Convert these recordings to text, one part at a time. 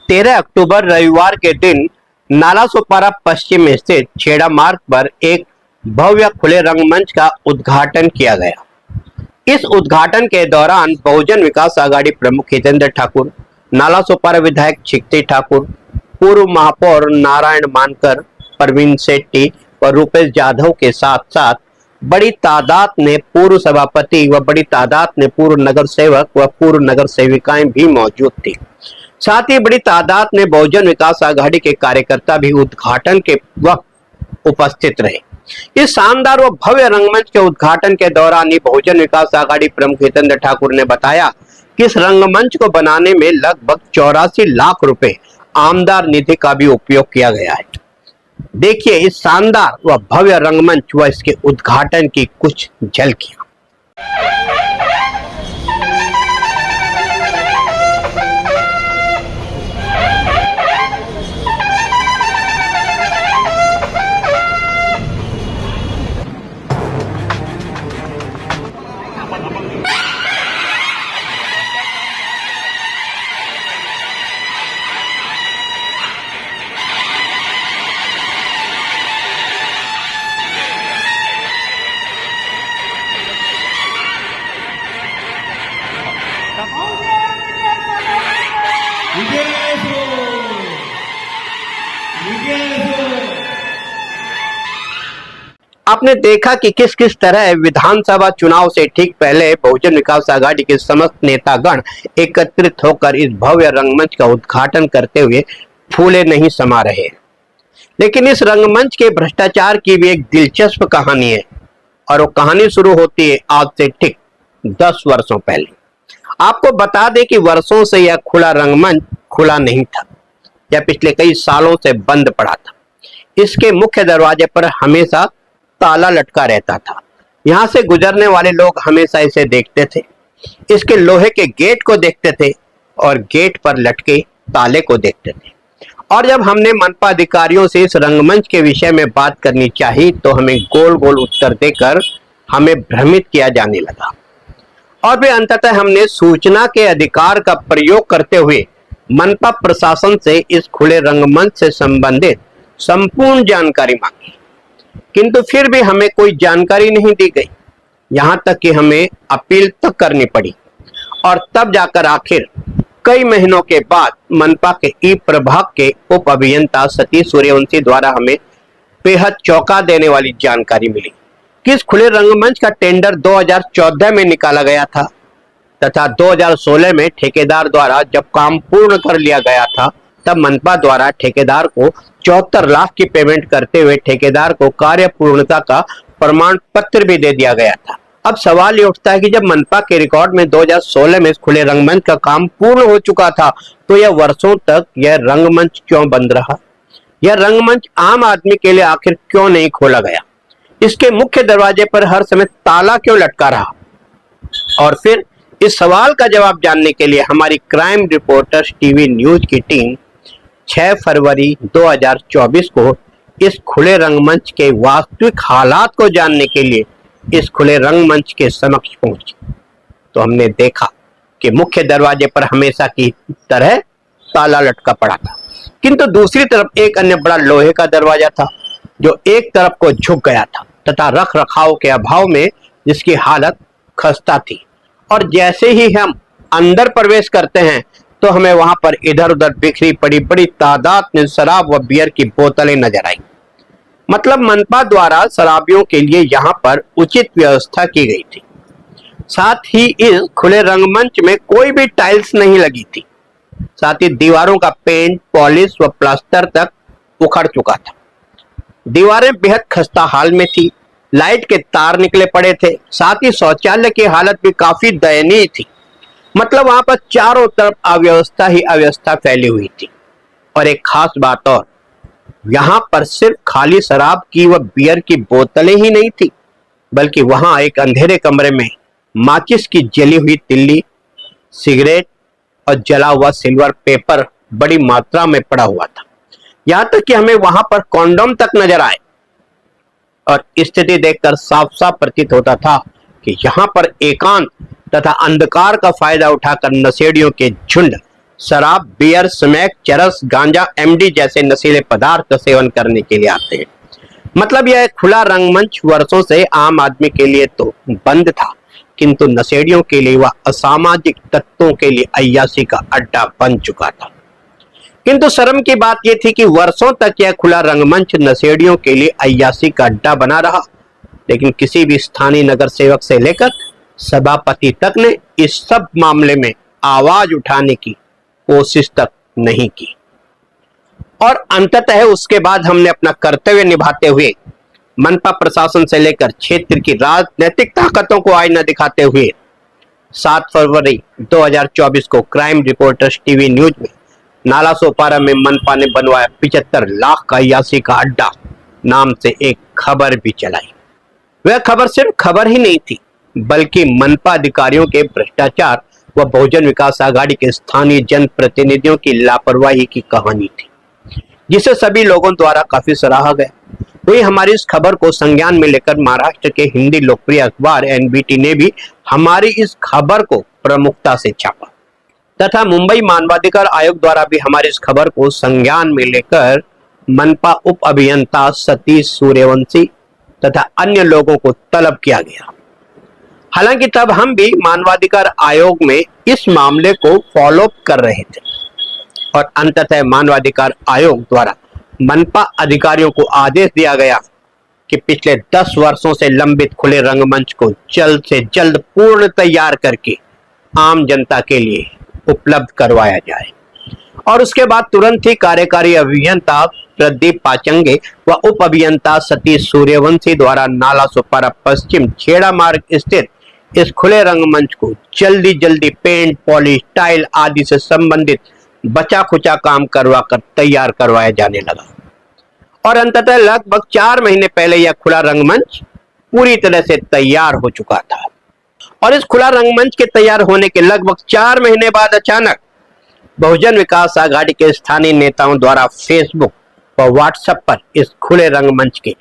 13 अक्टूबर रविवार के दिन नालासोपारा पश्चिम स्थित छेड़ा मार्ग पर एक भव्य खुले रंगमंच का उद्घाटन किया गया। इस उद्घाटन के दौरान बहुजन विकास आघाड़ी प्रमुख हितेंद्र ठाकुर, नालासोपारा विधायक चिक्ती ठाकुर, पूर्व महापौर नारायण मानकर, प्रवीण शेट्टी व रूपेश जाधव के साथ साथ बड़ी तादाद में पूर्व सभापति व बड़ी तादाद में पूर्व नगर सेवक व पूर्व नगर सेविकाएं भी मौजूद थी। साथ ही बड़ी तादाद में बहुजन विकास आघाड़ी के कार्यकर्ता भी उद्घाटन के वक्त उपस्थित रहे। इस शानदार व भव्य रंगमंच के उद्घाटन के दौरान ही बहुजन विकास आघाड़ी प्रमुख हितेंद्र ठाकुर ने बताया कि इस रंगमंच को बनाने में लगभग 84 लाख रुपए आमदार निधि का भी उपयोग किया गया है। देखिए इस शानदार व भव्य रंगमंच व इसके उद्घाटन की कुछ झलकियां। आपने देखा कि किस किस तरह विधानसभा चुनाव से ठीक पहले बहुजन विकास आघाड़ी के समस्त नेतागण एकत्रित होकर इस भव्य रंगमंच का उद्घाटन करते हुए फूले नहीं समा रहे। लेकिन इस रंगमंच के भ्रष्टाचार की भी एक दिलचस्प कहानी है और वो कहानी शुरू होती है आज से ठीक 10 वर्षों पहले। आपको बता दें कि वर्षों से यह खुला रंगमंच खुला नहीं था, यह पिछले कई सालों से बंद पड़ा था। इसके मुख्य दरवाजे पर हमेशा ताला लटका रहता था। यहाँ से गुजरने वाले लोग हमेशा इसे देखते थे, इसके लोहे के गेट को देखते थे और गेट पर लटके ताले को देखते थे। और जब हमने मनपा अधिकारियों से इस रंगमंच के विषय में बात करनी चाहिए तो हमें गोल गोल उत्तर देकर हमें भ्रमित किया जाने लगा और फिर अंततः हमने सूचना के अधिकार का प्रयोग करते हुए मनपा प्रशासन से इस खुले रंगमंच से संबंधित संपूर्ण जानकारी मांगी, किंतु फिर भी हमें कोई जानकारी नहीं दी गई। यहाँ तक कि हमें अपील तक करनी पड़ी और तब जाकर आखिर कई महीनों के बाद मनपा के ई प्रभाग के उप अभियंता सतीश सूर्यवंशी द्वारा हमें बेहद चौंका देने वाली जानकारी मिली कि इस खुले रंगमंच का टेंडर 2014 में निकाला गया था तथा 2016 में ठेकेदार द्वारा जब काम पूर्ण कर लिया गया था तब मनपा द्वारा ठेकेदार को 74 लाख की पेमेंट करते हुए ठेकेदार को कार्य पूर्णता का प्रमाण पत्र भी दे दिया गया था। अब सवाल ये उठता है कि जब मनपा के रिकॉर्ड में 2016 में इस खुले रंगमंच का काम पूर्ण हो चुका था तो यह वर्षों तक यह रंगमंच क्यों बंद रहा? यह रंगमंच आम आदमी के लिए आखिर क्यों नहीं खोला गया? इसके मुख्य दरवाजे पर हर समय ताला क्यों लटका रहा? और फिर इस सवाल का जवाब जानने के लिए हमारी क्राइम रिपोर्टर्स टीवी न्यूज की टीम 6 फरवरी 2024 को इस खुले रंगमंच के वास्तविक हालात को जानने के लिए इस खुले रंगमंच के समक्ष पहुंची तो हमने देखा कि मुख्य दरवाजे पर हमेशा की तरह ताला लटका पड़ा था, किंतु दूसरी तरफ एक अन्य बड़ा लोहे का दरवाजा था जो एक तरफ को झुक गया था तथा रख रखाव के अभाव में जिसकी हालत खस्ता थी। और जैसे ही हम अंदर प्रवेश करते हैं तो हमें वहां पर इधर उधर बिखरी पड़ी बड़ी तादाद में शराब व बियर की बोतलें नजर आई। मतलब मनपा द्वारा शराबियों के लिए यहाँ पर उचित व्यवस्था की गई थी। साथ ही इस खुले रंगमंच में कोई भी टाइल्स नहीं लगी थी। साथ ही दीवारों का पेंट, पॉलिश व प्लास्टर तक उखड़ चुका था। दीवारें बेहद खस्ता हाल में थी, लाइट के तार निकले पड़े थे। साथ ही शौचालय की हालत भी काफी दयनीय थी। मतलब वहां पर चारों तरफ अव्यवस्था ही अव्यवस्था फैली हुई थी। और एक खास बात और, यहाँ पर सिर्फ खाली शराब की व बियर की बोतलें ही नहीं थी, बल्कि वहां एक अंधेरे कमरे में माचिस की जली हुई तिल्ली, सिगरेट और जला हुआ सिल्वर पेपर बड़ी मात्रा में पड़ा हुआ था। यहाँ तक कि हमें वहां पर कॉन्डोम तक नजर आए। और स्थिति देखकर साफ साफ प्रतीत होता था कि यहाँ पर एकांत तथा अंधकार का फायदा उठाकर नशेड़ियों के झुंड शराब, बियर, स्मैक, चरस, गांजा, एमडी जैसे नशीले पदार्थ का सेवन करने के लिए आते हैं। मतलब यह खुला रंगमंच वर्षों से आम आदमी के लिए तो बंद था, किंतु नशेड़ियों के लिए वह असामाजिक तत्वों के लिए अय्याशी का अड्डा बन चुका था। किंतु शर्म की बात यह थी कि वर्षों तक यह खुला रंगमंच नशेड़ियों के लिए अय्याशी का अड्डा बना रहा, लेकिन किसी भी स्थानीय नगर सेवक से लेकर सभापति तक ने इस सब मामले में आवाज उठाने की कोशिश तक नहीं की। और अंततः उसके बाद हमने अपना कर्तव्य निभाते हुए मनपा प्रशासन से लेकर क्षेत्र की राजनीतिक ताकतों को आईना दिखाते हुए 7 फरवरी 2024 को क्राइम रिपोर्टर्स टीवी न्यूज में नाला सोपारा में मनपा ने बनवाया 75 लाख का अय्याशी का अड्डा नाम से एक खबर भी चलाई। वह खबर सिर्फ खबर ही नहीं थी, बल्कि मनपा अधिकारियों के भ्रष्टाचार व बहुजन विकास आघाड़ी के स्थानीय जनप्रतिनिधियों की लापरवाही की कहानी थी, जिसे सभी लोगों द्वारा काफी सराहा गया। वही हमारी इस खबर को संज्ञान में लेकर महाराष्ट्र के हिंदी लोकप्रिय अखबार एनबीटी ने भी हमारी इस खबर को प्रमुखता से छापा तथा मुंबई मानवाधिकार आयोग द्वारा भी हमारी इस खबर को संज्ञान में लेकर मनपा उप अभियंता सतीश सूर्यवंशी तथा अन्य लोगों को तलब किया गया। हालांकि तब हम भी मानवाधिकार आयोग में इस मामले को फॉलो कर रहे थे और अंततः मानवाधिकार आयोग द्वारा मनपा अधिकारियों को आदेश दिया गया कि पिछले 10 वर्षों से लंबित खुले रंगमंच को जल्द से जल्द पूर्ण तैयार करके आम जनता के लिए उपलब्ध करवाया जाए। और उसके बाद तुरंत ही कार्यकारी अभियंता प्रदीप पाचंगे व उप अभियंता सतीश सूर्यवंशी द्वारा नाला सोपारा पश्चिम छेड़ा मार्ग स्थित इस खुले रंगमंच को जल्दी पेंट, पॉलिश, टाइल आदि से संबंधित बचा खुचा काम करवा कर तैयार करवाया जाने लगा। और अंततः लगभग 4 महीने पहले यह खुला रंगमंच पूरी तरह से तैयार हो चुका था। और इस खुला रंगमंच के तैयार होने के लगभग 4 महीने बाद अचानक बहुजन विकास आघाड़ी के स्थानीय नेताओं द्वारा फेसबुक व व्हाट्सएप पर इस खुले रंगमंच के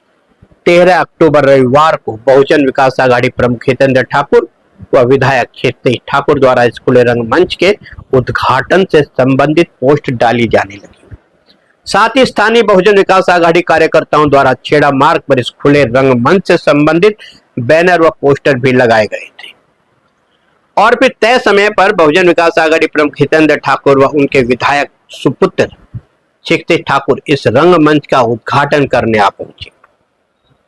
13 अक्टूबर रविवार को बहुजन विकास आघाड़ी प्रमुख हितेंद्र ठाकुर व विधायक क्षेत्रीय ठाकुर द्वारा इस खुले रंगमंच के उद्घाटन से संबंधित पोस्ट डाली जाने लगी। साथ ही स्थानीय बहुजन विकास आघाड़ी कार्यकर्ताओं द्वारा छेड़ा मार्ग पर इस खुले रंगमंच से संबंधित बैनर व पोस्टर भी लगाए गए थे। और फिर तय समय पर बहुजन विकास आघाड़ी प्रमुख हितेंद्र ठाकुर व उनके विधायक सुपुत्र क्षेत्रीय ठाकुर इस रंगमंच का उद्घाटन करने आ पहुंचे।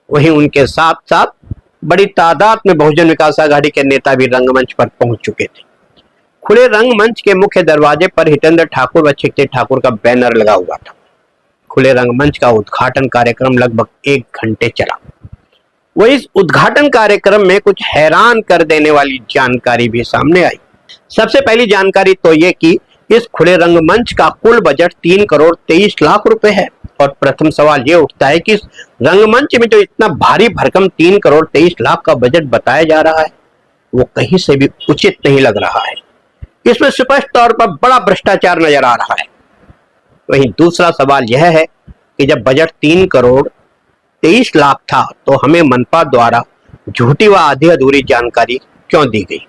वहीं उनके साथ साथ बड़ी तादाद में बहुजन विकास आघाड़ी के नेता भी रंगमंच पर पहुंच चुके थे। खुले रंगमंच के मुख्य दरवाजे पर हितेंद्र ठाकुर व क्षेत्रीय ठाकुर का बैनर लगा हुआ था। खुले रंगमंच का उद्घाटन कार्यक्रम लगभग 1 घंटे चला। वही इस उद्घाटन कार्यक्रम में कुछ हैरान कर देने वाली जानकारी भी सामने आई। सबसे पहली जानकारी तो ये कि इस खुले रंगमंच का कुल बजट 3 करोड़ 23 लाख रुपए है। और प्रथम सवाल ये उठता है कि इस रंगमंच में जो इतना भारी भरकम 3 करोड़ 23 लाख का बजट बताया जा रहा है, वो कहीं से भी उचित नहीं लग रहा है। इसमें स्पष्ट तौर पर बड़ा भ्रष्टाचार नजर आ रहा है। वहीं दूसरा सवाल यह है कि जब बजट 3 करोड़ 23 लाख था तो हमें मनपा द्वारा झूठी व आधी अधूरी जानकारी क्यों दी गई,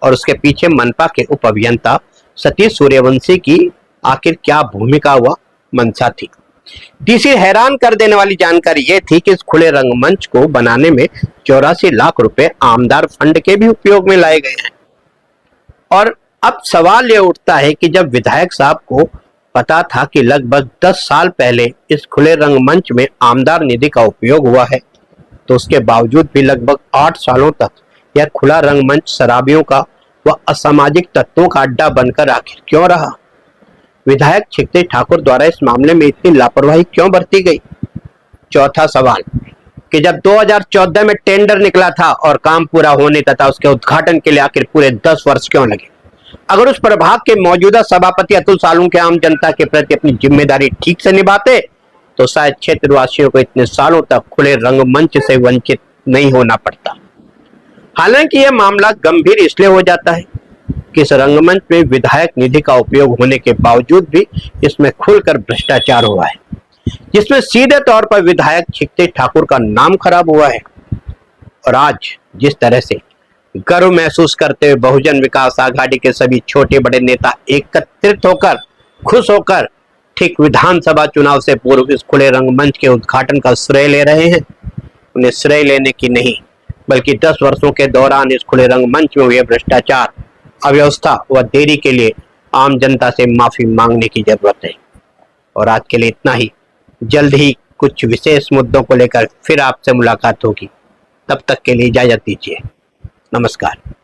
और उसके पीछे मनपा के उप अभियंता सतीश सूर्यवंशी की आखिर क्या भूमिका व मंशा थी। तीसरी हैरान कर देने वाली जानकारी यह थी कि इस खुले रंगमंच को बनाने में 84 लाख रुपए आमदार फंड के भी उपयोग में लाए गए हैं। और अब सवाल यह उठता है कि जब विधायक साहब को पता था कि लगभग 10 साल पहले इस खुले रंगमंच में आमदार निधि का उपयोग हुआ है, तो उसके बावजूद भी लगभग 8 सालों तक यह खुला रंगमंच शराबियों का व असामाजिक तत्वों का अड्डा बनकर आखिर क्यों रहा। विधायक क्षेत्रीय ठाकुर द्वारा इस मामले में इतनी लापरवाही क्यों बरती गई। चौथा सवाल कि जब 2014 में टेंडर निकला था और काम पूरा होने तथा उसके उद्घाटन के लिए आखिर पूरे 10 वर्ष क्यों लगे। अगर उस प्रभाग के मौजूदा सभापति अतुल सालुंके आम जनता के प्रति अपनी जिम्मेदारी ठीक से निभाते तो शायद क्षेत्रवासियों को इतने सालों तक खुले रंगमंच से वंचित नहीं होना पड़ता। हालांकि यह मामला गंभीर इसलिए हो जाता है कि इस रंगमंच में विधायक निधि का उपयोग होने के बावजूद भी इसमें खुलकर भ्रष्टाचार हुआ है, जिसमें सीधे तौर पर विधायक क्षेत्रीय ठाकुर का नाम खराब हुआ है। और आज जिस तरह से गर्व महसूस करते हुए बहुजन विकास आघाड़ी के सभी छोटे बड़े नेता एकत्रित होकर खुश होकर ठीक विधानसभा चुनाव से पूर्व इस खुले रंगमंच के उद्घाटन का श्रेय ले रहे हैं। उन्हें श्रेय लेने की नहीं बल्कि 10 वर्षों के दौरान इस खुले रंगमंच में हुए भ्रष्टाचार, अव्यवस्था व देरी के लिए आम जनता से माफी मांगने की जरूरत है। और आज के लिए इतना ही। जल्द ही कुछ विशेष मुद्दों को लेकर फिर आपसे मुलाकात होगी। तब तक के लिए इजाजत दीजिए। नमस्कार।